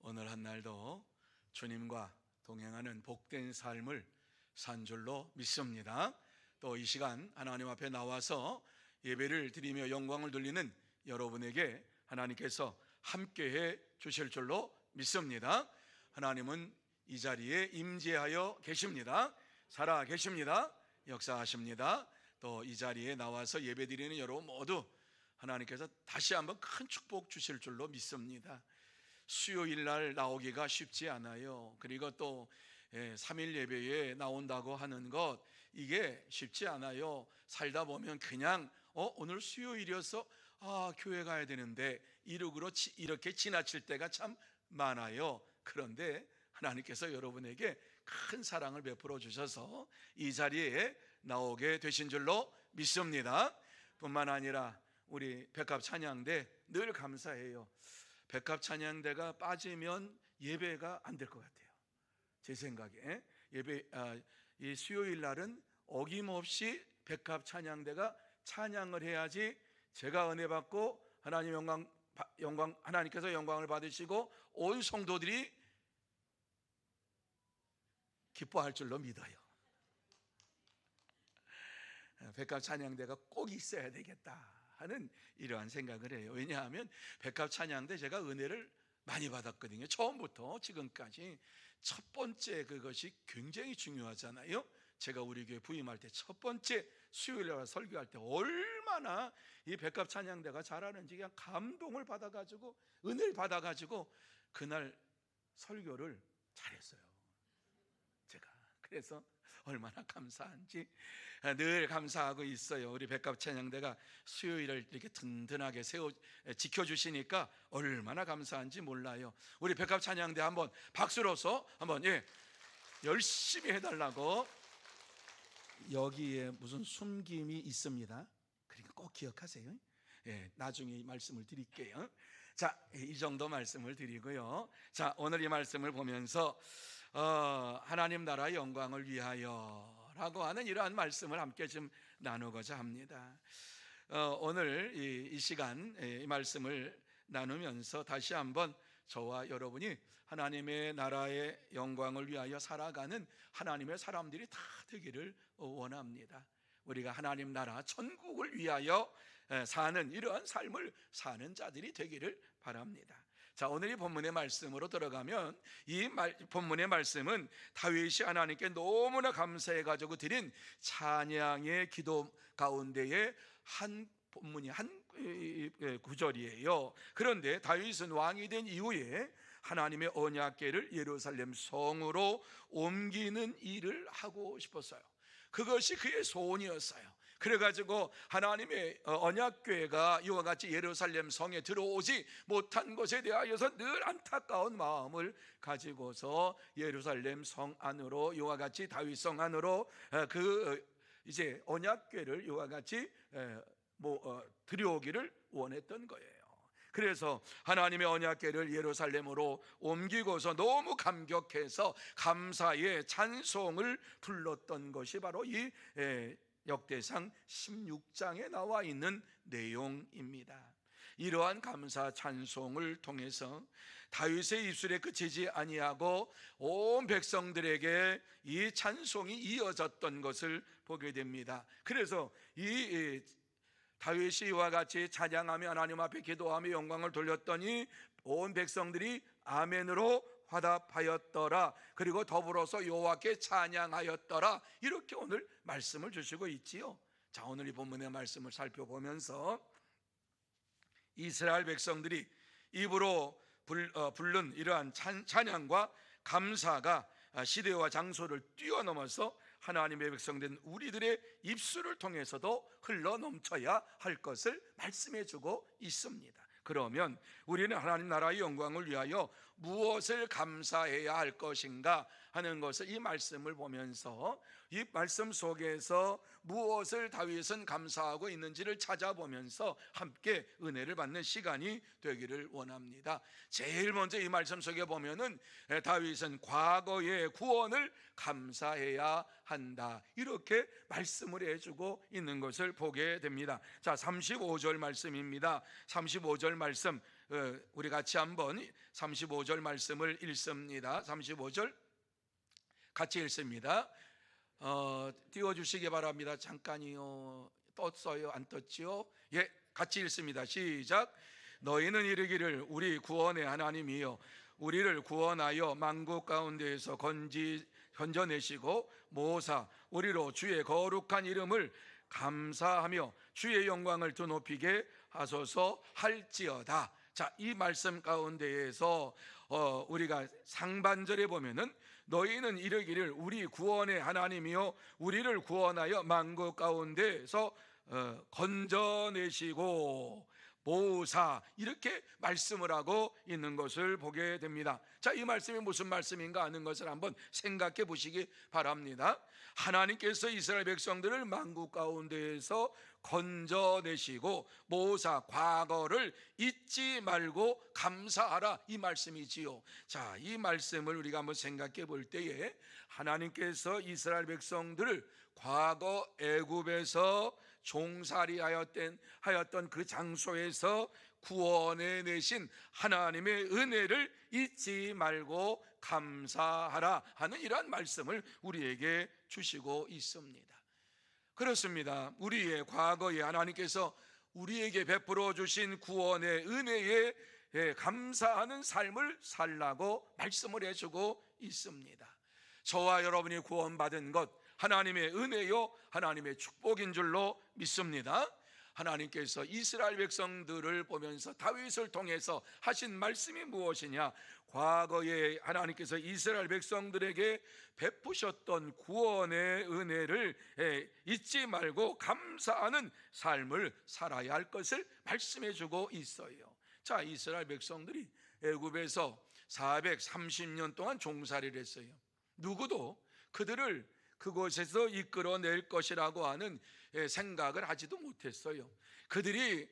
오늘 한 날도 주님과 동행하는 복된 삶을 산 줄로 믿습니다. 또 이 시간 하나님 앞에 나와서 예배를 드리며 영광을 돌리는 여러분에게 하나님께서 함께해 주실 줄로 믿습니다. 하나님은 이 자리에 임재하여 계십니다. 살아 계십니다. 역사하십니다. 또 이 자리에 나와서 예배 드리는 여러분 모두 하나님께서 다시 한번 큰 축복 주실 줄로 믿습니다. 수요일 날 나오기가 쉽지 않아요. 그리고 또 3일 예배에 나온다고 하는 것, 이게 쉽지 않아요. 살다 보면 그냥 오늘 수요일이어서 교회 가야 되는데 이렇게 지나칠 때가 참 많아요. 그런데 하나님께서 여러분에게 큰 사랑을 베풀어 주셔서 이 자리에 나오게 되신 줄로 믿습니다. 뿐만 아니라 우리 백합 찬양대 늘 감사해요. 백합 찬양대가 빠지면 예배가 안 될 것 같아요. 제 생각에 이 수요일 날은 어김없이 백합 찬양대가 찬양을 해야지 제가 은혜 받고 하나님께서 영광을 받으시고 온 성도들이 기뻐할 줄로 믿어요. 백합 찬양대가 꼭 있어야 되겠다 하는 이러한 생각을 해요. 왜냐하면 백합 찬양대 제가 은혜를 많이 받았거든요. 처음부터 지금까지. 첫 번째 그것이 굉장히 중요하잖아요. 제가 우리 교회 부임할 때 첫 번째 수요일날 설교할 때 얼마나 이 백합 찬양대가 잘하는지 그냥 감동을 받아가지고 은혜를 받아가지고 그날 설교를 잘했어요. 제가 그래서 얼마나 감사한지 늘 감사하고 있어요. 우리 백합 찬양대가 수요일을 이렇게 든든하게 지켜주시니까 얼마나 감사한지 몰라요. 우리 백합 찬양대 한번 박수로서 한번 열심히 해달라고. 여기에 무슨 숨김이 있습니다. 그러니까 꼭 기억하세요. 나중에 이 말씀을 드릴게요. 자, 이 정도 말씀을 드리고요. 자, 오늘 이 말씀을 보면서 하나님 나라의 영광을 위하여 라고 하는 이러한 말씀을 함께 좀 나누고자 합니다. 오늘 이 시간 이 말씀을 나누면서 다시 한번 저와 여러분이 하나님의 나라의 영광을 위하여 살아가는 하나님의 사람들이 다 되기를 원합니다. 우리가 하나님 나라 천국을 위하여 사는 이러한 삶을 사는 자들이 되기를 바랍니다. 자, 오늘 이 본문의 말씀으로 들어가면 이 본문의 말씀은 다윗이 하나님께 너무나 감사해가지고 드린 찬양의 기도 가운데에 한 본문이 한 구절이에요. 그런데 다윗은 왕이 된 이후에 하나님의 언약궤를 예루살렘 성으로 옮기는 일을 하고 싶었어요. 그것이 그의 소원이었어요. 그래가지고 하나님의 언약궤가 이와 같이 예루살렘 성에 들어오지 못한 것에 대하여서 늘 안타까운 마음을 가지고서 예루살렘 성 안으로 이와 같이 다윗성 안으로 이제 언약궤를 이와 같이 들여오기를 원했던 거예요. 그래서 하나님의 언약궤를 예루살렘으로 옮기고서 너무 감격해서 감사의 찬송을 불렀던 것이 바로 이 역대상 16장에 나와 있는 내용입니다. 이러한 감사 찬송을 통해서 다윗의 입술에 그치지 아니하고 온 백성들에게 이 찬송이 이어졌던 것을 보게 됩니다. 그래서 이 다윗이 이와 같이 찬양하며 하나님 앞에 기도하며 영광을 돌렸더니 온 백성들이 아멘으로 화답하였더라. 그리고 더불어서 여호와께 찬양하였더라. 이렇게 오늘 말씀을 주시고 있지요. 자, 오늘 이 본문의 말씀을 살펴보면서 이스라엘 백성들이 입으로 부른 이러한 찬양과 감사가 시대와 장소를 뛰어넘어서 하나님의 백성된 우리들의 입술을 통해서도 흘러넘쳐야 할 것을 말씀해 주고 있습니다. 그러면 우리는 하나님 나라의 영광을 위하여 무엇을 감사해야 할 것인가 하는 것을 이 말씀을 보면서 이 말씀 속에서 무엇을 다윗은 감사하고 있는지를 찾아보면서 함께 은혜를 받는 시간이 되기를 원합니다. 제일 먼저 이 말씀 속에 보면은 다윗은 과거의 구원을 감사해야 한다, 이렇게 말씀을 해주고 있는 것을 보게 됩니다. 자, 35절 말씀입니다. 35절 말씀 우리 같이 한번 35절 말씀을 읽습니다. 35절 같이 읽습니다. 띄워주시기 바랍니다. 잠깐이요. 떴어요? 안 떴지요? 예, 같이 읽습니다. 시작. 너희는 이르기를 우리 구원의 하나님이여 우리를 구원하여 만국 가운데에서 건져내시고 모사 우리로 주의 거룩한 이름을 감사하며 주의 영광을 드높이게 하소서 할지어다. 자, 이 말씀 가운데에서 우리가 상반절에 보면은 너희는 이르기를 우리 구원의 하나님이요 우리를 구원하여 만국 가운데서 건져내시고 모사, 이렇게 말씀을 하고 있는 것을 보게 됩니다. 자, 이 말씀이 무슨 말씀인가 하는 것을 한번 생각해 보시기 바랍니다. 하나님께서 이스라엘 백성들을 만국 가운데에서 건져내시고 모사, 과거를 잊지 말고 감사하라, 이 말씀이지요. 자, 이 말씀을 우리가 한번 생각해 볼 때에 하나님께서 이스라엘 백성들을 과거 애굽에서 종살이하였던 그 장소에서 구원해 내신 하나님의 은혜를 잊지 말고 감사하라 하는 이러한 말씀을 우리에게 주시고 있습니다. 그렇습니다. 우리의 과거에 하나님께서 우리에게 베풀어 주신 구원의 은혜에 감사하는 삶을 살라고 말씀을 해주고 있습니다. 저와 여러분이 구원받은 것 하나님의 은혜요 하나님의 축복인 줄로 믿습니다. 하나님께서 이스라엘 백성들을 보면서 다윗을 통해서 하신 말씀이 무엇이냐? 과거에 하나님께서 이스라엘 백성들에게 베푸셨던 구원의 은혜를 잊지 말고 감사하는 삶을 살아야 할 것을 말씀해 주고 있어요. 자, 이스라엘 백성들이 애굽에서 430년 동안 종살이를 했어요. 누구도 그들을 그곳에서 이끌어낼 것이라고 하는 생각을 하지도 못했어요. 그들이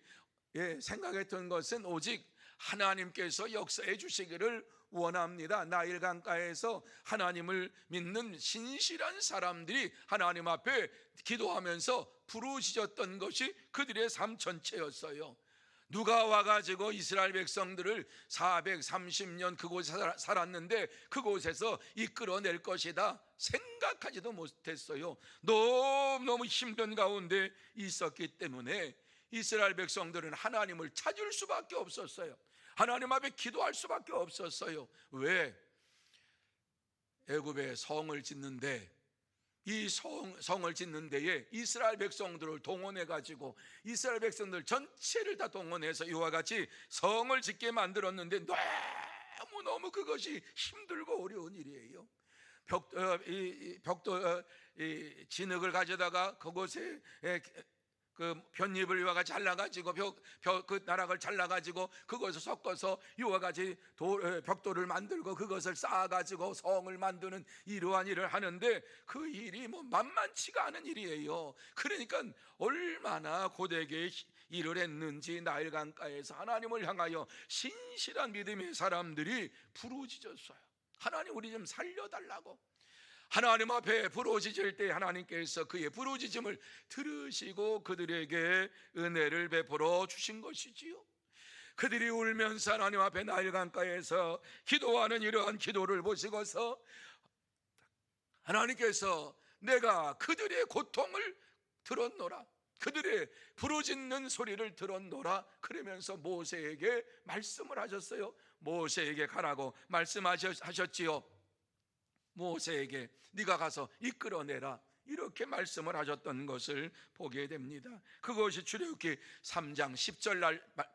생각했던 것은 오직 하나님께서 역사해 주시기를 원합니다. 나일 강가에서 하나님을 믿는 신실한 사람들이 하나님 앞에 기도하면서 부르짖었던 것이 그들의 삶 전체였어요. 누가 와가지고 이스라엘 백성들을 430년 그곳에 살았는데 그곳에서 이끌어낼 것이다 생각하지도 못했어요. 너무너무 힘든 가운데 있었기 때문에 이스라엘 백성들은 하나님을 찾을 수밖에 없었어요. 하나님 앞에 기도할 수밖에 없었어요. 왜? 애굽에 성을 짓는데 이 성을 짓는 데에 이스라엘 백성들을 동원해 가지고 이스라엘 백성들 전체를 다 동원해서 이와 같이 성을 짓게 만들었는데 너무 그것이 힘들고 어려운 일이에요. 벽도 진흙을 가져다가 그곳에 그 볏잎을 이와 같이 잘라가지고 그 나락을 잘라가지고 그것을 섞어서 이와 같이 벽돌을 만들고 그것을 쌓아가지고 성을 만드는 이러한 일을 하는데 그 일이 만만치가 않은 일이에요. 그러니까 얼마나 고되게 일을 했는지 나일 강가에서 하나님을 향하여 신실한 믿음의 사람들이 부르짖었어요. 하나님 우리 좀 살려달라고. 하나님 앞에 부르짖을 때 하나님께서 그의 부르짖음을 들으시고 그들에게 은혜를 베풀어 주신 것이지요. 그들이 울면서 하나님 앞에 나일 강가에서 기도하는 이러한 기도를 보시고서 하나님께서 내가 그들의 고통을 들었노라, 그들의 부르짖는 소리를 들었노라, 그러면서 모세에게 말씀을 하셨어요. 모세에게 가라고 말씀하셨지요. 모세에게 네가 가서 이끌어내라, 이렇게 말씀을 하셨던 것을 보게 됩니다. 그것이 출애굽기 3장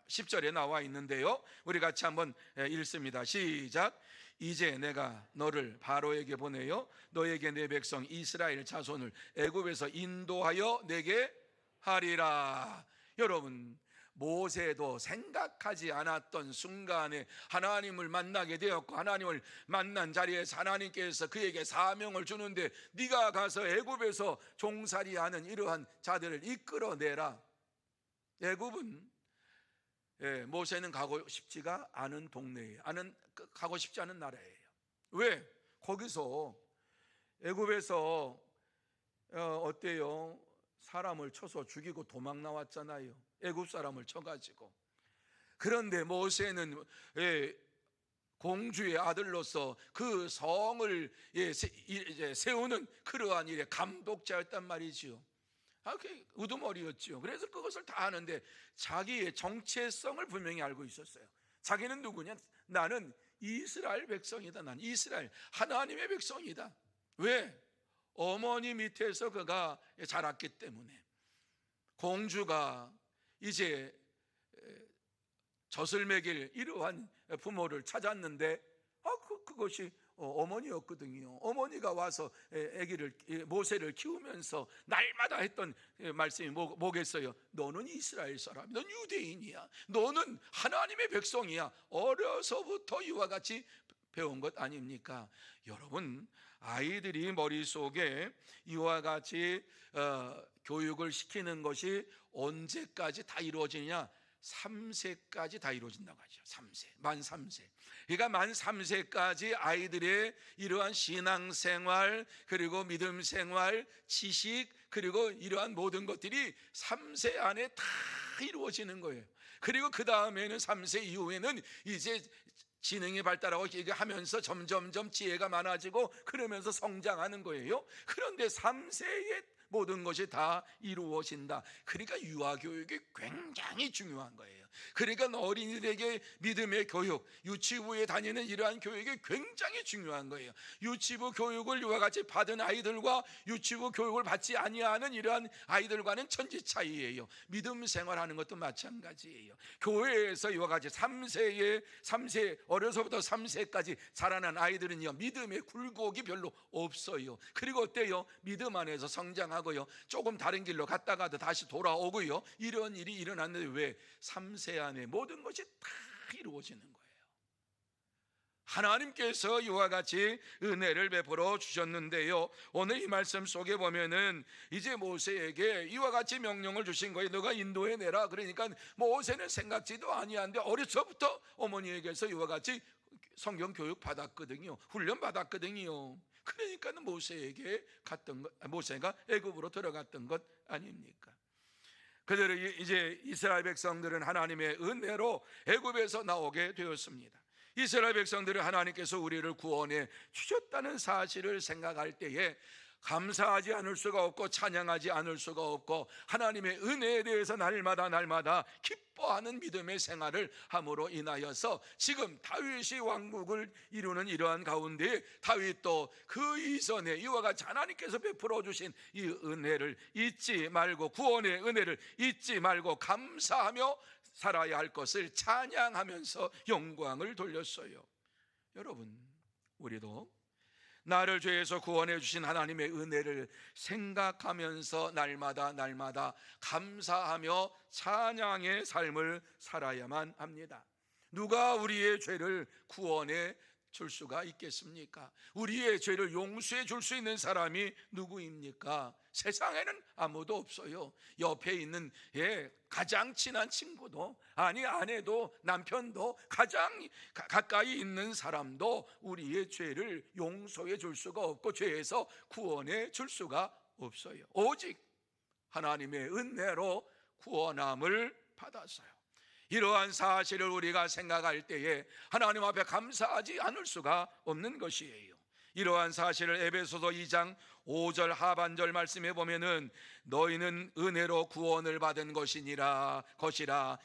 10절에 나와 있는데요, 우리 같이 한번 읽습니다. 시작. 이제 내가 너를 바로에게 보내어 너에게 내 백성 이스라엘 자손을 애굽에서 인도하여 내게 하리라. 여러분, 모세도 생각하지 않았던 순간에 하나님을 만나게 되었고, 하나님을 만난 자리에서 하나님께서 그에게 사명을 주는데, 네가 가서 애굽에서 종살이하는 이러한 자들을 이끌어내라. 애굽은 모세는 가고 싶지가 않은 동네예요. 가고 싶지 않은 나라예요. 왜? 거기서 애굽에서 어때요? 사람을 쳐서 죽이고 도망 나왔잖아요. 애굽 사람을 쳐가지고. 그런데 모세는 공주의 아들로서 그 성을 세우는 그러한 일의 감독자였단 말이지요. 우두머리였지요. 그래서 그것을 다 아는데 자기의 정체성을 분명히 알고 있었어요. 자기는 누구냐? 나는 이스라엘 백성이다. 난 이스라엘 하나님의 백성이다. 왜? 어머니 밑에서 그가 자랐기 때문에. 공주가 이제 젖을 먹일 이러한 부모를 찾았는데 그것이 어머니였거든요. 어머니가 와서 모세를 키우면서 날마다 했던 말씀이 뭐겠어요? 너는 이스라엘 사람, 넌 유대인이야, 너는 하나님의 백성이야. 어려서부터 이와 같이 배운 것 아닙니까? 여러분, 아이들이 머릿속에 이와 같이 교육을 시키는 것이 언제까지 다 이루어지냐? 3세까지 다 이루어진다고 하죠. 3세, 만 3세. 그러니까 만 3세까지 아이들의 이러한 신앙생활, 그리고 믿음생활, 지식, 그리고 이러한 모든 것들이 3세 안에 다 이루어지는 거예요. 그리고 그 다음에는 3세 이후에는 이제 지능이 발달하고 하면서 점점점 지혜가 많아지고 그러면서 성장하는 거예요. 그런데 3세에 모든 것이 다 이루어진다. 그러니까 유아교육이 굉장히 중요한 거예요. 그러니까 어린이들에게 믿음의 교육, 유치부에 다니는 이러한 교육이 굉장히 중요한 거예요. 유치부 교육을 이와 같이 받은 아이들과 유치부 교육을 받지 아니하는 이러한 아이들과는 천지 차이예요. 믿음 생활하는 것도 마찬가지예요. 교회에서 이와 같이 3세 어려서부터 3세까지 자라난 아이들은요, 믿음의 굴곡이 별로 없어요. 그리고 어때요? 믿음 안에서 성장하고요, 조금 다른 길로 갔다가도 다시 돌아오고요, 이런 일이 일어났는데 왜? 3세 안에 모든 것이 다 이루어지는 거예요. 하나님께서 이와 같이 은혜를 베풀어 주셨는데요, 오늘 이 말씀 속에 보면은 이제 모세에게 이와 같이 명령을 주신 거예요. 너가 인도해 내라. 그러니까 모세는 생각지도 아니한데 어려서부터 어머니에게서 이와 같이 성경 교육 받았거든요. 훈련 받았거든요. 그러니까 모세에게 갔던 것, 모세가 애굽으로 들어갔던 것 아닙니까? 그대로 이제 이스라엘 백성들은 하나님의 은혜로 애굽에서 나오게 되었습니다. 이스라엘 백성들은 하나님께서 우리를 구원해 주셨다는 사실을 생각할 때에 감사하지 않을 수가 없고 찬양하지 않을 수가 없고 하나님의 은혜에 대해서 날마다 기뻐하는 믿음의 생활을 함으로 인하여서 지금 다윗이 왕국을 이루는 이러한 가운데 다윗도 그 이전에 이와 같이 하나님께서 베풀어 주신 이 은혜를 잊지 말고, 구원의 은혜를 잊지 말고 감사하며 살아야 할 것을 찬양하면서 영광을 돌렸어요. 여러분, 우리도 나를 죄에서 구원해 주신 하나님의 은혜를 생각하면서 날마다 감사하며 찬양의 삶을 살아야만 합니다. 누가 우리의 죄를 구원해 줄 수가 있겠습니까? 우리의 죄를 용서해 줄 수 있는 사람이 누구입니까? 세상에는 아무도 없어요. 옆에 있는 가장 친한 친구도, 아니 아내도, 남편도, 가장 가까이 있는 사람도 우리의 죄를 용서해 줄 수가 없고 죄에서 구원해 줄 수가 없어요. 오직 하나님의 은혜로 구원함을 받았어요. 이러한 사실을 우리가 생각할 때에 하나님 앞에 감사하지 않을 수가 없는 것이에요. 이러한 사실을 에베소서 2장 5절 하반절 말씀에 보면은 너희는 은혜로 구원을 받은 것이라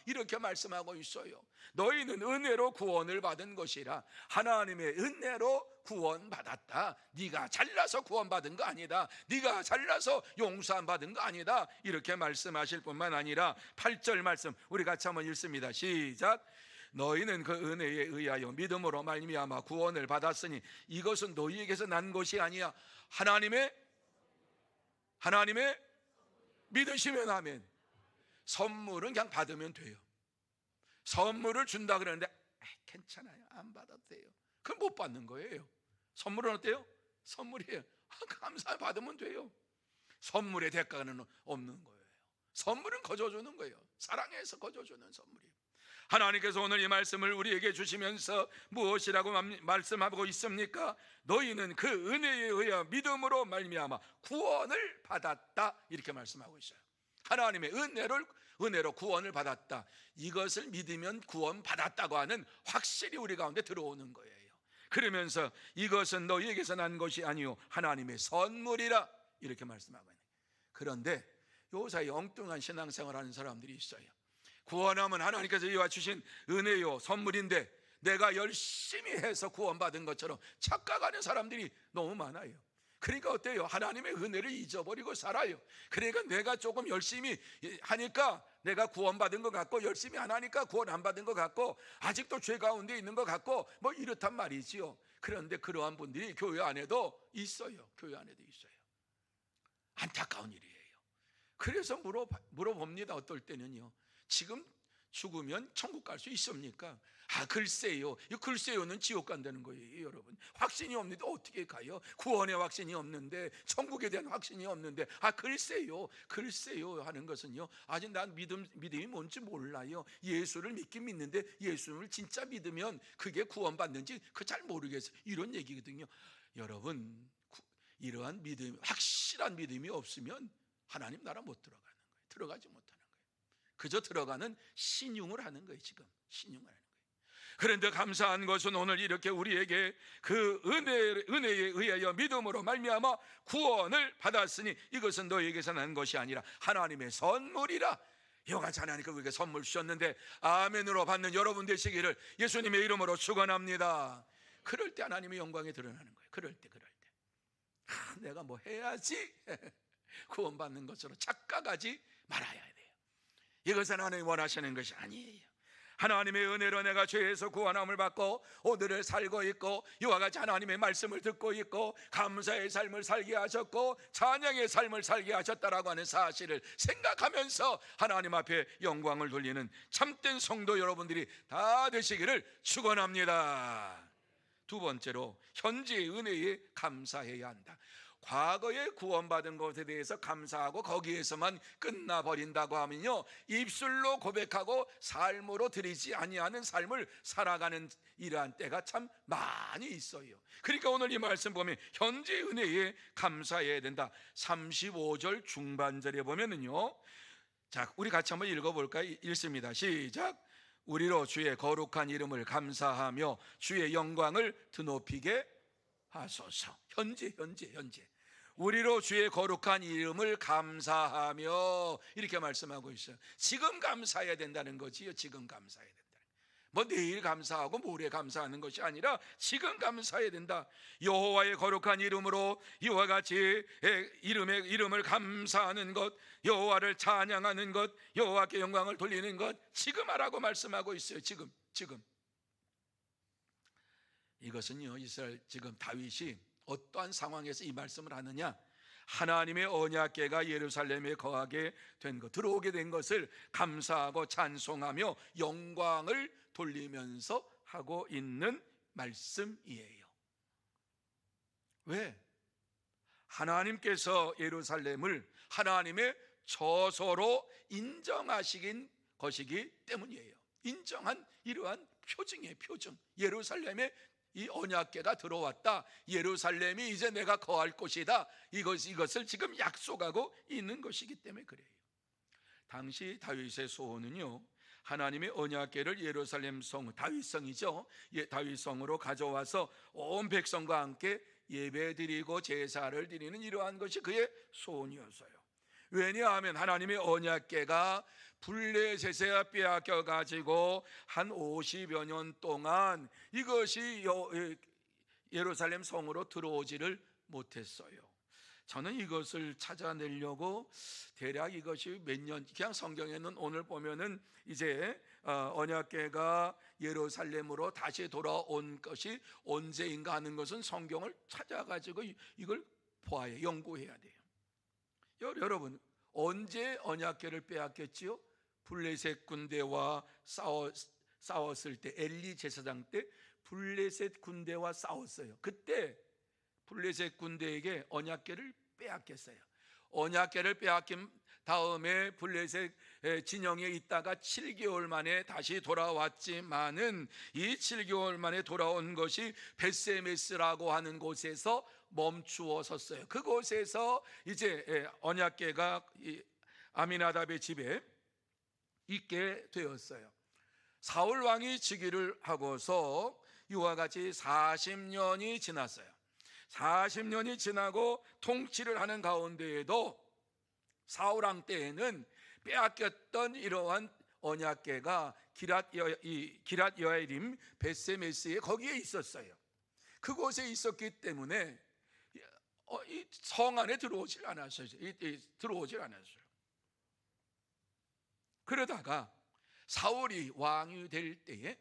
이렇게 말씀하고 있어요. 너희는 은혜로 구원을 받은 것이라. 하나님의 은혜로 구원받았다. 네가 잘나서 구원받은 거 아니다. 네가 잘나서 용서함 받은 거 아니다. 이렇게 말씀하실 뿐만 아니라 8절 말씀 우리 같이 한번 읽습니다. 시작. 너희는 그 은혜에 의하여 믿음으로 말미암아 구원을 받았으니 이것은 너희에게서 난 것이 아니야. 하나님의 믿으시면 아멘. 선물은 그냥 받으면 돼요. 선물을 준다 그러는데 괜찮아요, 안 받아도 돼요. 그럼 못 받는 거예요. 선물은 어때요? 선물이에요. 감사 받으면 돼요. 선물의 대가는 없는 거예요. 선물은 거저주는 거예요. 사랑해서 거저주는 선물이에요. 하나님께서 오늘 이 말씀을 우리에게 주시면서 무엇이라고 말씀하고 있습니까? 너희는 그 은혜에 의하여 믿음으로 말미암아 구원을 받았다, 이렇게 말씀하고 있어요. 하나님의 은혜로 구원을 받았다, 이것을 믿으면 구원 받았다고 하는 확실히 우리 가운데 들어오는 거예요. 그러면서 이것은 너희에게서 난 것이 아니요 하나님의 선물이라, 이렇게 말씀하고 있는. 그런데 요사이 엉뚱한 신앙생활 하는 사람들이 있어요. 구원하면 하나님께서 이와 주신 은혜요 선물인데 내가 열심히 해서 구원받은 것처럼 착각하는 사람들이 너무 많아요. 그러니까 어때요? 하나님의 은혜를 잊어버리고 살아요. 그러니까 내가 조금 열심히 하니까 내가 구원받은 것 같고, 열심히 안 하니까 구원 안 받은 것 같고, 아직도 죄 가운데 있는 것 같고, 뭐 이렇단 말이지요. 그런데 그러한 분들이 교회 안에도 있어요. 교회 안에도 있어요. 안타까운 일이에요. 그래서 물어봅니다. 어떨 때는요, 지금 죽으면 천국 갈 수 있습니까? 글쎄요. 이 글쎄요는 지옥 간다는 거예요, 여러분. 확신이 없는데 어떻게 가요? 구원의 확신이 없는데, 천국에 대한 확신이 없는데 글쎄요 하는 것은요, 아직 난 믿음이 뭔지 몰라요. 예수를 믿긴 믿는데 예수를 진짜 믿으면 그게 구원받는지 잘 모르겠어요, 이런 얘기거든요. 여러분, 이러한 믿음, 확실한 믿음이 없으면 하나님 나라 못 들어가는 거예요. 들어가지 못하는 거예요. 그저 들어가는 신용을 하는 거예요. 지금 신용을 하는 거예요. 그런데 감사한 것은 오늘 이렇게 우리에게 그 은혜에 의하여 믿음으로 말미암아 구원을 받았으니 이것은 너희에게서 난 것이 아니라 하나님의 선물이라. 이와 같이 하나님께서 우리에게 선물 주셨는데 아멘으로 받는 여러분 되시기를 예수님의 이름으로 축원합니다. 그럴 때 하나님의 영광이 드러나는 거예요. 그럴 때 내가 뭐 해야지 구원받는 것으로 착각하지 말아야 돼요. 이것은 하나님이 원하시는 것이 아니에요. 하나님의 은혜로 내가 죄에서 구원함을 받고 오늘을 살고 있고, 이와 같이 하나님의 말씀을 듣고 있고, 감사의 삶을 살게 하셨고 찬양의 삶을 살게 하셨다라고 하는 사실을 생각하면서 하나님 앞에 영광을 돌리는 참된 성도 여러분들이 다 되시기를 축원합니다. 두 번째로, 현재의 은혜에 감사해야 한다. 과거에 구원받은 것에 대해서 감사하고 거기에서만 끝나버린다고 하면요, 입술로 고백하고 삶으로 드리지 아니하는 삶을 살아가는 이러한 때가 참 많이 있어요. 그러니까 오늘 이 말씀 보면 현재 은혜에 감사해야 된다. 35절 중반절에 보면은요, 자, 우리 같이 한번 읽어볼까요? 읽습니다. 시작. 우리로 주의 거룩한 이름을 감사하며 주의 영광을 드높이게 하소서. 현재 우리로 주의 거룩한 이름을 감사하며, 이렇게 말씀하고 있어요. 지금 감사해야 된다는 거지요. 지금 감사해야 된다. 뭐 내일 감사하고 모레 감사하는 것이 아니라 지금 감사해야 된다. 여호와의 거룩한 이름으로 이와 같이 이름을 감사하는 것, 여호와를 찬양하는 것, 여호와께 영광을 돌리는 것, 지금 하라고 말씀하고 있어요. 지금. 이것은요, 이스라엘 지금 다윗이 어떠한 상황에서 이 말씀을 하느냐, 하나님의 언약궤가 예루살렘에 거하게 된 것, 들어오게 된 것을 감사하고 찬송하며 영광을 돌리면서 하고 있는 말씀이에요. 왜? 하나님께서 예루살렘을 하나님의 처소로 인정하시긴 것이기 때문이에요. 인정한 이러한 표징이에요. 표징. 예루살렘에 이 언약궤가 들어왔다, 예루살렘이 이제 내가 거할 곳이다, 이것을 지금 약속하고 있는 것이기 때문에 그래요. 당시 다윗의 소원은요, 하나님의 언약궤를 예루살렘 성, 다윗성이죠, 다윗성으로 가져와서 온 백성과 함께 예배드리고 제사를 드리는 이러한 것이 그의 소원이었어요. 왜냐하면 하나님의 언약궤가 블레셋에 빼앗겨 가지고 한 50여 년 동안 이것이 예루살렘 성으로 들어오지를 못했어요. 저는 이것을 찾아내려고 대략 이것이 몇 년, 그냥 성경에는 오늘 보면은 이제 언약궤가 예루살렘으로 다시 돌아온 것이 언제인가 하는 것은 성경을 찾아가지고 이걸 보아야, 연구해야 돼요. 여러분, 언제 언약궤를 빼앗겼지요? 블레셋 군대와 싸웠을 때, 엘리 제사장 때 블레셋 군대와 싸웠어요. 그때 블레셋 군대에게 언약궤를 빼앗겼어요. 언약궤를 빼앗긴 다음에 블레셋 진영에 있다가 7개월 만에 다시 돌아왔지만은 이 7개월 만에 돌아온 것이 벳세메스라고 하는 곳에서 멈추어 섰어요. 그곳에서 이제 언약궤가 아미나답의 집에 있게 되었어요. 사울 왕이 즉위를 하고서 이와 같이 40년이 지났어요. 40년이 지나고 통치를 하는 가운데에도 사울 왕 때에는 빼앗겼던 이러한 언약궤가 기랏 여아림 벳세메스에 거기에 있었어요. 그곳에 있었기 때문에 이 성 안에 들어오질 않았어요. 그러다가 사울이 왕이 될 때에,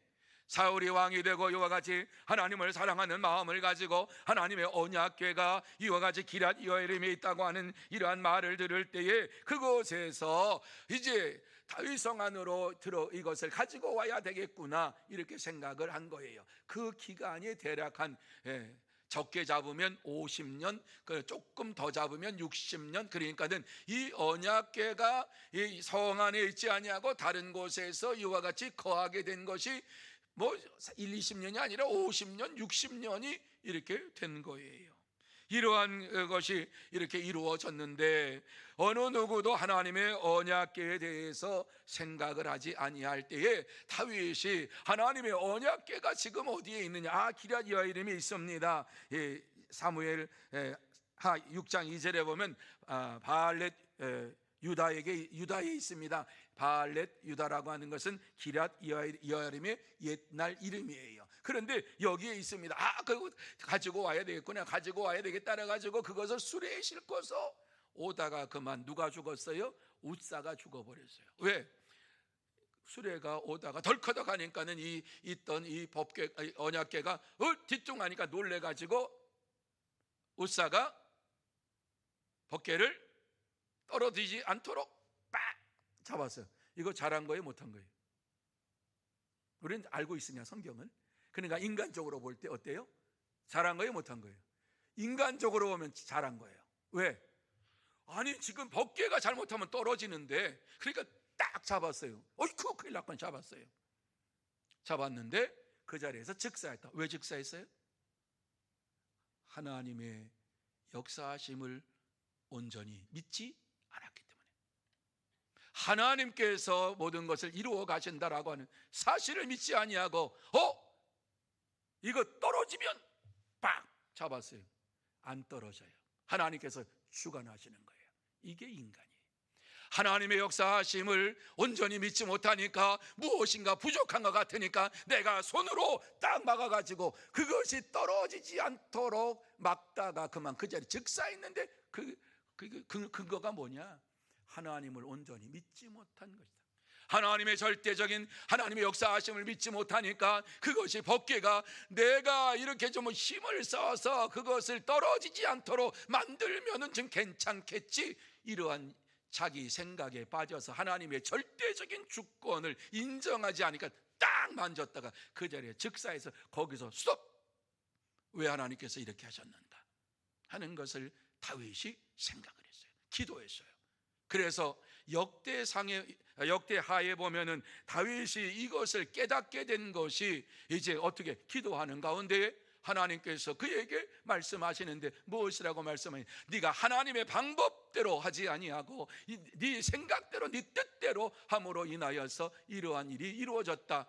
사울이 왕이 되고 이와 같이 하나님을 사랑하는 마음을 가지고 하나님의 언약궤가 이와 같이 기랏 여아림에 있다고 하는 이러한 말을 들을 때에 그곳에서 이제 다윗성 안으로 이것을 가지고 와야 되겠구나 이렇게 생각을 한 거예요. 그 기간이 대략 한 적게 잡으면 50년, 조금 더 잡으면 60년. 그러니까는 이 언약궤가 이 성 안에 있지 아니하고 다른 곳에서 이와 같이 거하게 된 것이 뭐 1, 20년이 아니라 50년, 60년이 이렇게 된 거예요. 이러한 것이 이렇게 이루어졌는데 어느 누구도 하나님의 언약궤에 대해서 생각을 하지 아니할 때에 다윗이 하나님의 언약궤가 지금 어디에 있느냐, 기럇 여아림에 있습니다. 사무엘 하 6장 2절에 보면 바알렛 유다에 있습니다. 바알렛 유다라고 하는 것은 기럇 여아림의 옛날 이름이에요. 그런데 여기에 있습니다. 그거 가지고 와야 되겠구나, 가지고 와야 되겠다 해가지고 그것을 수레에 싣고서 오다가 그만 누가 죽었어요? 웃사가 죽어버렸어요. 왜? 수레가 오다가 덜커덕 하니까는 있던 이 언약궤가 뒤뚱하니까 놀래가지고 웃사가 법궤를 떨어지지 않도록 빡 잡았어요. 이거 잘한 거예요, 못한 거예요? 우리는 알고 있으냐, 성경을. 그러니까 인간적으로 볼 때 어때요? 잘한 거예요, 못한 거예요? 인간적으로 보면 잘한 거예요. 왜? 아니 지금 법궤가 잘못하면 떨어지는데, 그러니까 딱 잡았어요. 어이쿠 큰일 났건 잡았어요. 잡았는데 그 자리에서 즉사했다. 왜 즉사했어요? 하나님의 역사하심을 온전히 믿지 않았기 때문에. 하나님께서 모든 것을 이루어 가신다라고 하는 사실을 믿지 아니하고 이거 떨어지면 빡 잡았어요. 안 떨어져요. 하나님께서 주관하시는 거예요. 이게 인간이에요. 하나님의 역사하심을 온전히 믿지 못하니까 무엇인가 부족한 것 같으니까 내가 손으로 딱 막아가지고 그것이 떨어지지 않도록 막다가 그만 그 자리 즉사했는데 근거가 뭐냐? 하나님을 온전히 믿지 못한 것이다. 하나님의 절대적인 하나님의 역사하심을 믿지 못하니까 그것이 법궤가 내가 이렇게 좀 힘을 써서 그것을 떨어지지 않도록 만들면은 좀 괜찮겠지, 이러한 자기 생각에 빠져서 하나님의 절대적인 주권을 인정하지 않으니까 딱 만졌다가 그 자리에 즉사해서 거기서 스톱! 왜 하나님께서 이렇게 하셨는가 하는 것을 다윗이 생각을 했어요. 기도했어요. 그래서 역대하에 보면은 다윗이 이것을 깨닫게 된 것이 이제 어떻게 기도하는 가운데 하나님께서 그에게 말씀하시는데 무엇이라고 말씀하냐? 네가 하나님의 방법대로 하지 아니하고 네 생각대로 네 뜻대로 함으로 인하여서 이러한 일이 이루어졌다.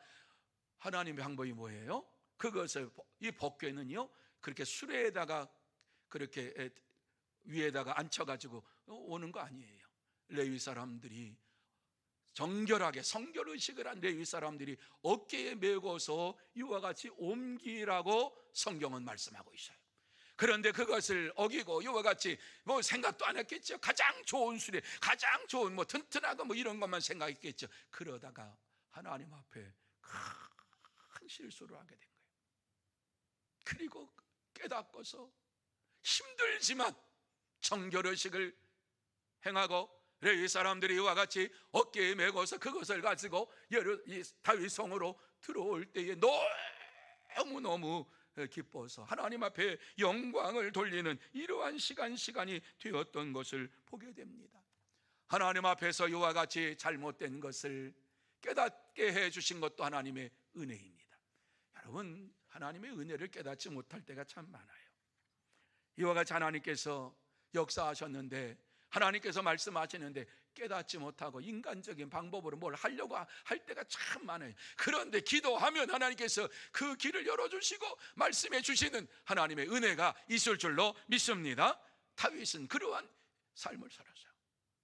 하나님의 방법이 뭐예요? 그것을 이 법궤는요 그렇게 수레에다가 그렇게 위에다가 앉혀가지고 오는 거 아니에요. 레위 사람들이 정결하게 성결의식을 한 레위 사람들이 어깨에 메고서 이와 같이 옮기라고 성경은 말씀하고 있어요. 그런데 그것을 어기고 이와 같이 뭐 생각도 안 했겠죠. 가장 좋은 수레, 가장 좋은 뭐 튼튼하고 뭐 이런 것만 생각했겠죠. 그러다가 하나님 앞에 큰 실수를 하게 된 거예요. 그리고 깨닫고서 힘들지만 정결의식을 행하고 레위 사람들이 이와 같이 어깨에 메고서 그것을 가지고 다윗 성으로 들어올 때에 너무너무 기뻐서 하나님 앞에 영광을 돌리는 이러한 시간이 되었던 것을 보게 됩니다. 하나님 앞에서 이와 같이 잘못된 것을 깨닫게 해주신 것도 하나님의 은혜입니다. 여러분, 하나님의 은혜를 깨닫지 못할 때가 참 많아요. 이와 같이 하나님께서 역사하셨는데, 하나님께서 말씀하시는데 깨닫지 못하고 인간적인 방법으로 뭘 하려고 할 때가 참 많아요. 그런데 기도하면 하나님께서 그 길을 열어주시고 말씀해 주시는 하나님의 은혜가 있을 줄로 믿습니다. 다윗은 그러한 삶을 살았어요.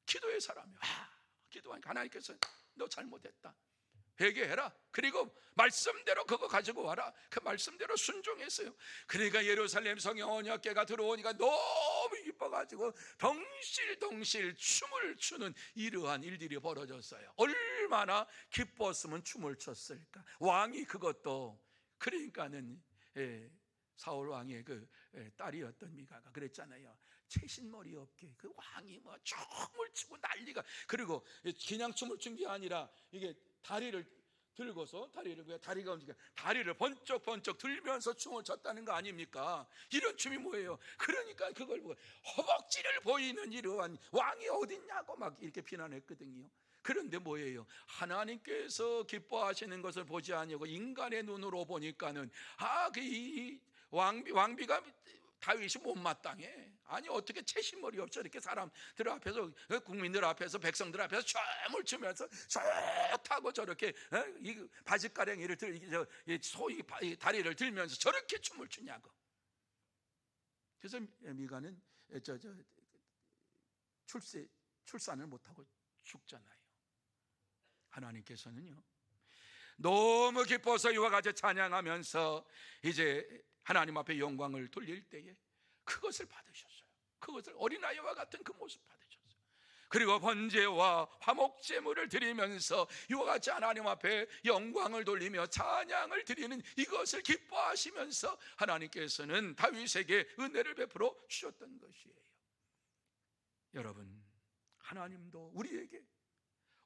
기도의 사람이요. 기도하니까 하나님께서 너 잘못했다, 회개해라. 그리고 말씀대로 그거 가지고 와라. 그 말씀대로 순종했어요. 그러니까 예루살렘 성에 언약궤가 들어오니까 너무 기뻐가지고 덩실덩실 춤을 추는 이러한 일들이 벌어졌어요. 얼마나 기뻤으면 춤을 췄을까. 왕이 그것도, 그러니까는 사울 왕의 그 딸이었던 미가가 그랬잖아요. 채신머리 없게 그 왕이 뭐 춤을 추고 난리가. 그리고 그냥 춤을 춘 게 아니라 이게 다리를 들고서 다리가 움직여 다리를 번쩍번쩍 들면서 춤을 췄다는 거 아닙니까? 이런 춤이 뭐예요? 그러니까 그걸 보고 허벅지를 보이는 이러한 왕이 어딨냐고 막 이렇게 비난했거든요. 그런데 뭐예요? 하나님께서 기뻐하시는 것을 보지 아니하고 인간의 눈으로 보니까는 이 왕비가 다윗이 못마땅해. 아니 어떻게 채신머리 없이 이렇게 사람들 앞에서, 국민들 앞에서, 백성들 앞에서 춤을 추면서 좋다고 저렇게 이 바짓가랭이를 소위 다리를 들면서 저렇게 춤을 추냐고. 그래서 미가는 출산을 못하고 죽잖아요. 하나님께서는요 너무 기뻐서 이와 같이 찬양하면서 이제 하나님 앞에 영광을 돌릴 때에 그것을 받으셨어요. 그것을 어린아이와 같은 그 모습 받으셨어요. 그리고 번제와 화목제물을 드리면서 이와 같이 하나님 앞에 영광을 돌리며 찬양을 드리는 이것을 기뻐하시면서 하나님께서는 다윗에게 은혜를 베풀어 주셨던 것이에요. 여러분, 하나님도 우리에게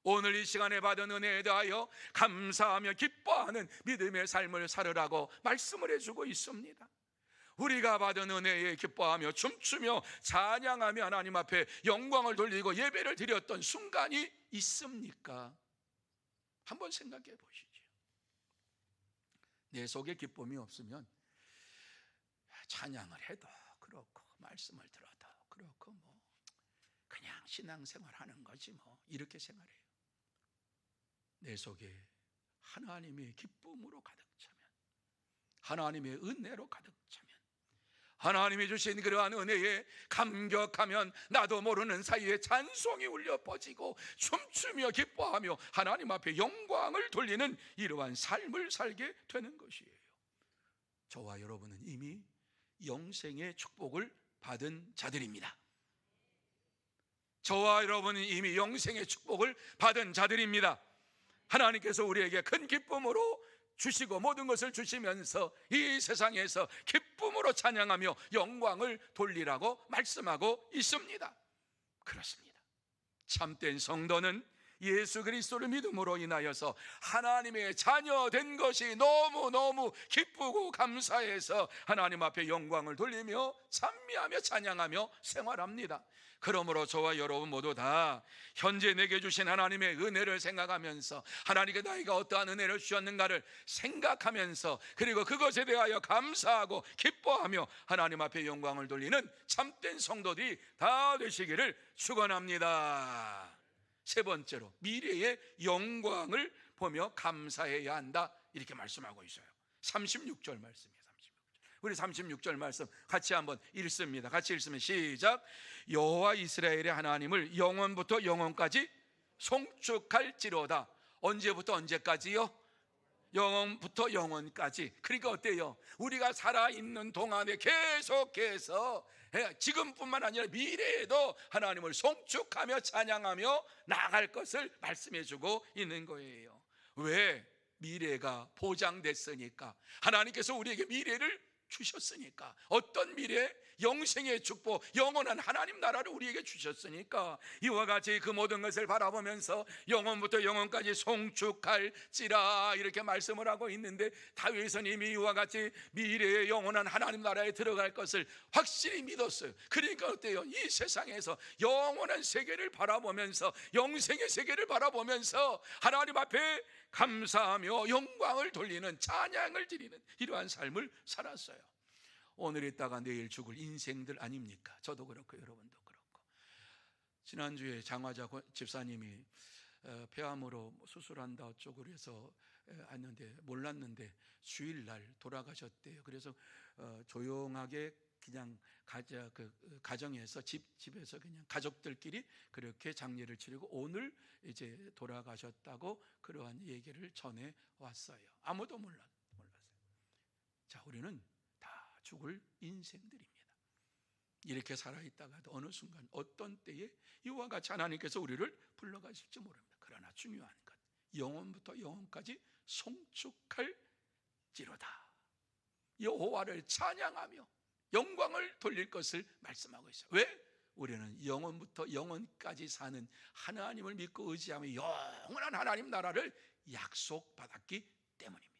오늘 이 시간에 받은 은혜에 대하여 감사하며 기뻐하는 믿음의 삶을 살으라고 말씀을 해주고 있습니다. 우리가 받은 은혜에 기뻐하며 춤추며 찬양하며 하나님 앞에 영광을 돌리고 예배를 드렸던 순간이 있습니까? 한번 생각해 보시죠. 내 속에 기쁨이 없으면 찬양을 해도 그렇고 말씀을 들어도 그렇고 뭐 그냥 신앙생활 하는 거지 뭐 이렇게 생각해요. 내 속에 하나님의 기쁨으로 가득 차면, 하나님의 은혜로 가득 차면, 하나님이 주신 그러한 은혜에 감격하면 나도 모르는 사이에 찬송이 울려 퍼지고 춤추며 기뻐하며 하나님 앞에 영광을 돌리는 이러한 삶을 살게 되는 것이에요. 저와 여러분은 이미 영생의 축복을 받은 자들입니다. 저와 여러분은 이미 영생의 축복을 받은 자들입니다. 하나님께서 우리에게 큰 기쁨으로 주시고 모든 것을 주시면서 이 세상에서 기쁨으로 찬양하며 영광을 돌리라고 말씀하고 있습니다. 그렇습니다. 참된 성도는 예수 그리스도를 믿음으로 인하여서 하나님의 자녀 된 것이 너무너무 기쁘고 감사해서 하나님 앞에 영광을 돌리며 찬미하며 찬양하며 생활합니다. 그러므로 저와 여러분 모두 다 현재 내게 주신 하나님의 은혜를 생각하면서 하나님께 나이가 어떠한 은혜를 주셨는가를 생각하면서 그리고 그것에 대하여 감사하고 기뻐하며 하나님 앞에 영광을 돌리는 참된 성도들이 다 되시기를 축원합니다. 세 번째로 미래의 영광을 보며 감사해야 한다 이렇게 말씀하고 있어요. 36절 말씀이에요. 우리 36절 말씀 같이 한번 읽습니다. 같이 읽으면 시작. 여호와 이스라엘의 하나님을 영원부터 영원까지 송축할지로다. 언제부터 언제까지요? 영원부터 영원까지. 그러니까 어때요? 우리가 살아있는 동안에 계속해서 지금뿐만 아니라 미래에도 하나님을 송축하며 찬양하며 나아갈 것을 말씀해주고 있는 거예요. 왜? 미래가 보장됐으니까. 하나님께서 우리에게 미래를 주셨으니까, 어떤 미래, 영생의 축복, 영원한 하나님 나라를 우리에게 주셨으니까 이와 같이 그 모든 것을 바라보면서 영원부터 영원까지 송축할지라 이렇게 말씀을 하고 있는데, 다윗은 이미 이와 같이 미래의 영원한 하나님 나라에 들어갈 것을 확실히 믿었어요. 그러니까 어때요? 이 세상에서 영원한 세계를 바라보면서, 영생의 세계를 바라보면서 하나님 앞에 감사하며 영광을 돌리는, 찬양을 드리는 이러한 삶을 살았어요. 오늘 있다가 내일 죽을 인생들 아닙니까? 저도 그렇고 여러분도 그렇고. 지난주에 장화자 집사님이 폐암으로 수술한다 어쩌고 해서 왔는데, 몰랐는데 주일날 돌아가셨대요. 그래서 조용하게 그냥 가정에서 집에서 그냥 가족들끼리 그렇게 장례를 치르고 오늘 이제 돌아가셨다고 그러한 얘기를 전해 왔어요. 아무도 몰랐어요. 자, 우리는 다 죽을 인생들입니다. 이렇게 살아있다가도 어느 순간 어떤 때에 이와 같이 하나님께서 우리를 불러가실지 모릅니다. 그러나 중요한 것, 영원부터 영원까지 송축할지로다. 여호와를 찬양하며 영광을 돌릴 것을 말씀하고 있어요. 왜? 우리는 영원부터 영원까지 사는 하나님을 믿고 의지하며 영원한 하나님 나라를 약속받았기 때문입니다.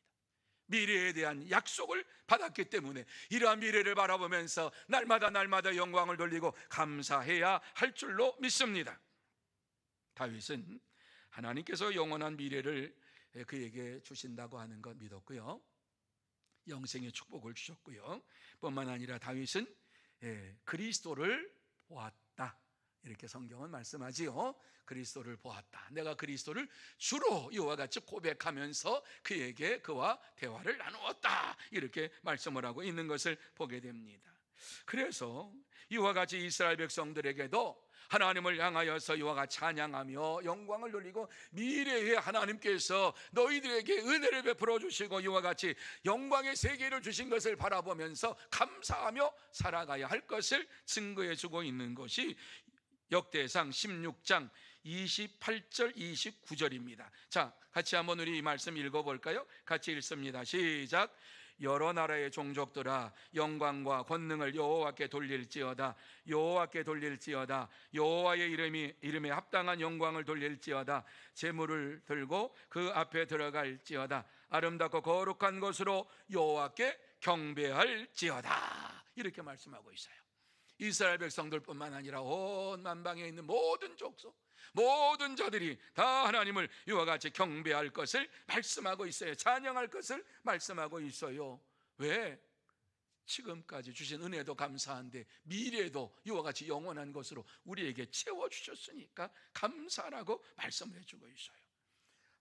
미래에 대한 약속을 받았기 때문에 이러한 미래를 바라보면서 날마다 영광을 돌리고 감사해야 할 줄로 믿습니다. 다윗은 하나님께서 영원한 미래를 그에게 주신다고 하는 것 믿었고요, 영생의 축복을 주셨고요, 뿐만 아니라 다윗은 그리스도를 보았다, 이렇게 성경은 말씀하지요. 그리스도를 보았다. 내가 그리스도를 주로 이와 같이 고백하면서 그와 대화를 나누었다, 이렇게 말씀을 하고 있는 것을 보게 됩니다. 그래서 이와 같이 이스라엘 백성들에게도 하나님을 향하여서 이와 같이 찬양하며 영광을 돌리고, 미래에 하나님께서 너희들에게 은혜를 베풀어 주시고 이와 같이 영광의 세계를 주신 것을 바라보면서 감사하며 살아가야 할 것을 증거해 주고 있는 것이 역대상 16장 28절 29절입니다. 자, 같이 한번 우리 이 말씀 읽어볼까요? 같이 읽습니다. 시작. 여러 나라의 종족들아, 영광과 권능을 여호와께 돌릴지어다. 여호와께 돌릴지어다. 여호와의 이름에 합당한 영광을 돌릴지어다. 제물을 들고 그 앞에 들어갈지어다. 아름답고 거룩한 것으로 여호와께 경배할지어다. 이렇게 말씀하고 있어요. 이스라엘 백성들뿐만 아니라 온 만방에 있는 모든 족속, 모든 자들이 다 하나님을 이와 같이 경배할 것을 말씀하고 있어요. 찬양할 것을 말씀하고 있어요. 왜? 지금까지 주신 은혜도 감사한데 미래도 이와 같이 영원한 것으로 우리에게 채워주셨으니까 감사라고 말씀을 해주고 있어요.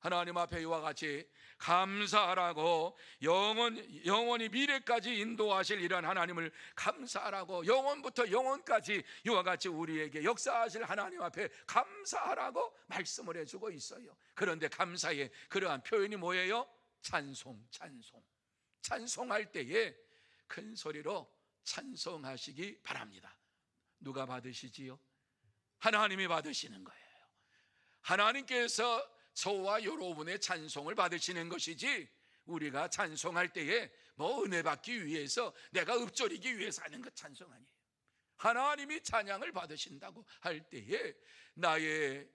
하나님 앞에 이와 같이 감사하라고, 영원히 미래까지 인도하실 이런 하나님을 감사하라고, 영원부터 영원까지 이와 같이 우리에게 역사하실 하나님 앞에 감사하라고 말씀을 해주고 있어요. 그런데 감사의 그러한 표현이 뭐예요? 찬송할 때에 큰 소리로 찬송하시기 바랍니다. 누가 받으시지요? 하나님이 받으시는 거예요. 하나님께서 저와 여러분의 찬송을 받으시는 것이지, 우리가 찬송할 때에 은혜 받기 위해서, 내가 읊조리기 위해서 하는 것 찬송 아니에요. 하나님이 찬양을 받으신다고 할 때에 나의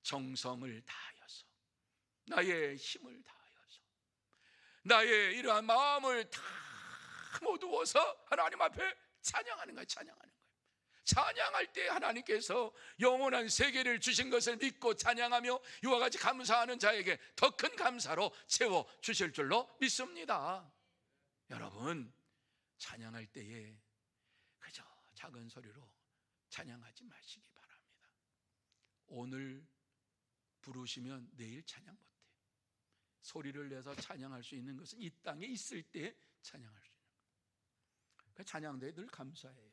정성을 다하여서, 나의 힘을 다하여서, 나의 이러한 마음을 다 모두어서 하나님 앞에 찬양하는 거예요. 찬양할 때 하나님께서 영원한 세계를 주신 것을 믿고 찬양하며 이와 같이 감사하는 자에게 더 큰 감사로 채워 주실 줄로 믿습니다. 여러분, 찬양할 때에 그저 작은 소리로 찬양하지 마시기 바랍니다. 오늘 부르시면 내일 찬양 못해요. 소리를 내서 찬양할 수 있는 것은 이 땅에 있을 때 찬양할 수 있는 거예요. 그 찬양대에 늘 감사해요.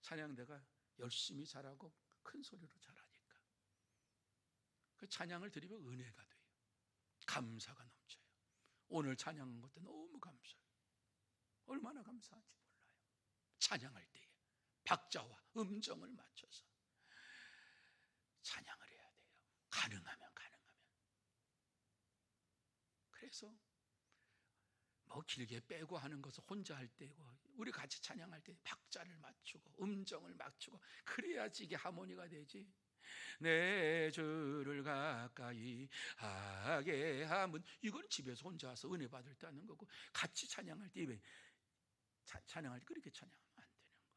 찬양대가 열심히 잘하고 큰 소리로 잘하니까 그 찬양을 드리면 은혜가 돼요. 감사가 넘쳐요. 오늘 찬양한 것도 너무 감사해요. 얼마나 감사한지 몰라요. 찬양할 때에 박자와 음정을 맞춰서 찬양을 해야 돼요. 가능하면. 그래서 길게 빼고 하는 것을 혼자 할 때고, 우리 같이 찬양할 때 박자를 맞추고 음정을 맞추고 그래야지 이게 하모니가 되지. 내 주를 가까이 하게 하면, 이건 집에서 혼자 와서 은혜 받을 때 하는 거고, 같이 찬양할 때 찬양할 때 그렇게 찬양하면 안 되는 거예요.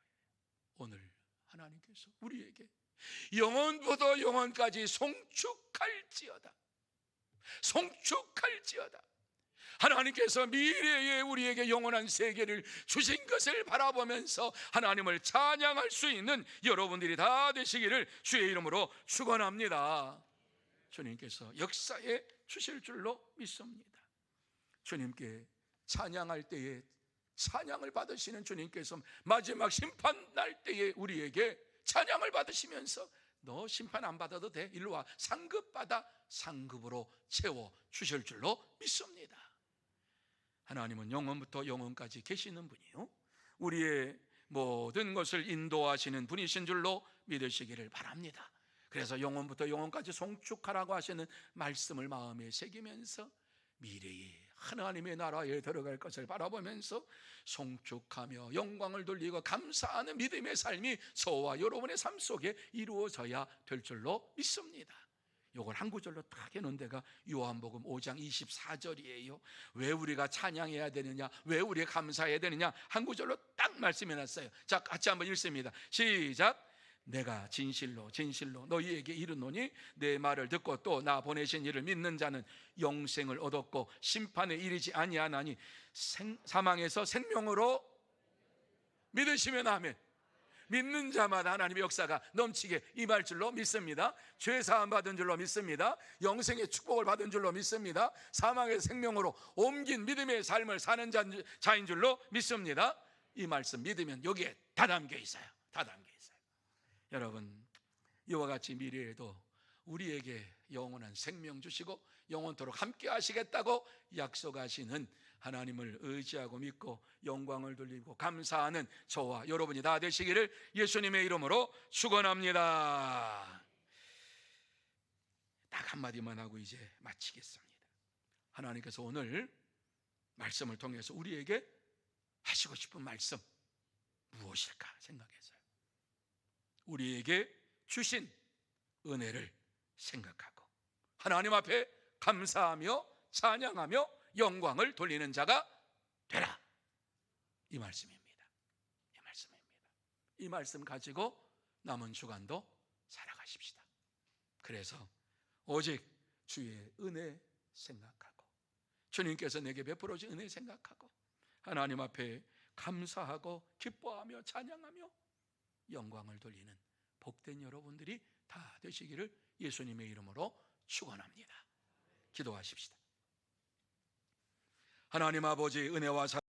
오늘 하나님께서 우리에게 영원부터 영원까지 송축할지어다, 송축할지어다. 하나님께서 미래에 우리에게 영원한 세계를 주신 것을 바라보면서 하나님을 찬양할 수 있는 여러분들이 다 되시기를 주의 이름으로 축원합니다. 주님께서 역사에 주실 줄로 믿습니다. 주님께 찬양할 때에 찬양을 받으시는 주님께서 마지막 심판 날 때에 우리에게 찬양을 받으시면서 너 심판 안 받아도 돼, 일로 와, 상급 받아, 상급으로 채워 주실 줄로 믿습니다. 하나님은 영원부터 영원까지 계시는 분이요, 우리의 모든 것을 인도하시는 분이신 줄로 믿으시기를 바랍니다. 그래서 영원부터 영원까지 송축하라고 하시는 말씀을 마음에 새기면서 미래에 하나님의 나라에 들어갈 것을 바라보면서 송축하며 영광을 돌리고 감사하는 믿음의 삶이 저와 여러분의 삶 속에 이루어져야 될 줄로 믿습니다. 이걸 한 구절로 딱 해놓은 데가 요한복음 5장 24절이에요. 왜 우리가 찬양해야 되느냐, 왜 우리가 감사해야 되느냐, 한 구절로 딱 말씀해놨어요. 자, 같이 한번 읽습니다. 시작. 내가 진실로 진실로 너희에게 이르노니 내 말을 듣고 또 나 보내신 이를 믿는 자는 영생을 얻었고 심판에 이르지 아니하나니 사망에서 생명으로 믿으시면 아멘. 믿는 자마다 하나님의 역사가 넘치게 임할 줄로 믿습니다. 죄사함 받은 줄로 믿습니다. 영생의 축복을 받은 줄로 믿습니다. 사망의 생명으로 옮긴 믿음의 삶을 사는 자인 줄로 믿습니다. 이 말씀 믿으면 여기에 다 담겨 있어요. 다 담겨 있어요. 여러분, 이와 같이 미래에도 우리에게 영원한 생명 주시고 영원토록 함께 하시겠다고 약속하시는 하나님을 의지하고 믿고 영광을 돌리고 감사하는 저와 여러분이 다 되시기를 예수님의 이름으로 축원합니다. 딱 한마디만 하고 이제 마치겠습니다. 하나님께서 오늘 말씀을 통해서 우리에게 하시고 싶은 말씀 무엇일까 생각했어요. 우리에게 주신 은혜를 생각하고 하나님 앞에 감사하며 찬양하며 영광을 돌리는 자가 되라, 이 말씀입니다. 이 말씀입니다. 이 말씀 가지고 남은 주간도 살아가십시다. 그래서 오직 주의 은혜 생각하고 주님께서 내게 베풀어 주신 은혜 생각하고 하나님 앞에 감사하고 기뻐하며 찬양하며 영광을 돌리는 복된 여러분들이 다 되시기를 예수님의 이름으로 축원합니다. 기도하십시다. 하나님 아버지, 은혜와